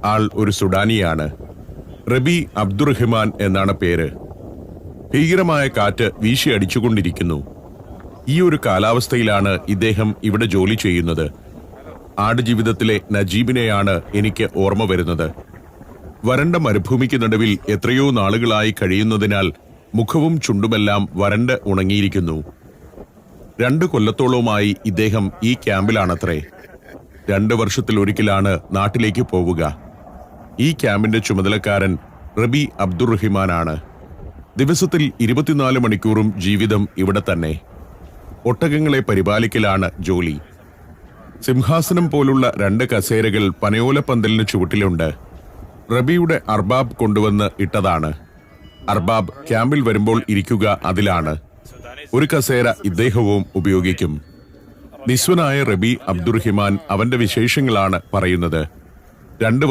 ആൾ ഒരു സുഡാനിയാണ്. റബി അബ്ദുറഹിമാൻ എന്നാണ് പേര്. ഭീകരമായ കാറ്റ് വീശിയടിച്ചുകൊണ്ടിരിക്കുന്നു. ഈ ഒരു കാലാവസ്ഥയിലാണ് ഇദ്ദേഹം ഇവിടെ ജോലി ചെയ്യുന്നത്. ആടുജീവിതത്തിലെ നജീബിനെയാണ് എനിക്ക് ഓർമ്മ വരുന്നത്. വരണ്ട മരുഭൂമിക്ക് നടുവിൽ എത്രയോ നാളുകളായി കഴിയുന്നതിനാൽ മുഖവും ചുണ്ടുമെല്ലാം വരണ്ട് ഉണങ്ങിയിരിക്കുന്നു. 2 കൊല്ലത്തോളവുമായി ഇദ്ദേഹം ഈ ക്യാമ്പിലാണത്രേ. 2 വർഷത്തിലൊരിക്കലാണ് നാട്ടിലേക്ക് പോവുക. ഈ ക്യാമ്പിന്റെ ചുമതലക്കാരൻ റബി അബ്ദുറഹിമാനാണ്. ദിവസത്തിൽ 24 മണിക്കൂറും ജീവിതം ഇവിടെ തന്നെ. ഒട്ടകങ്ങളെ പരിപാലിക്കലാണ് ജോലി. സിംഹാസനം പോലുള്ള 2 കസേരകൾ പനയോലപ്പന്തലിന് ചുവട്ടിലുണ്ട്. റബിയുടെ അർബാബ് കൊണ്ടുവന്ന് ഇട്ടതാണ്. അർബാബ് ക്യാമ്പിൽ വരുമ്പോൾ ഇരിക്കുക അതിലാണ്. ഒരു കസേര ഇദ്ദേഹവും ഉപയോഗിക്കും. നിസ്വനായ റബി അബ്ദുറഹിമാൻ അവന്റെ വിശേഷങ്ങളാണ് പറയുന്നത്. 2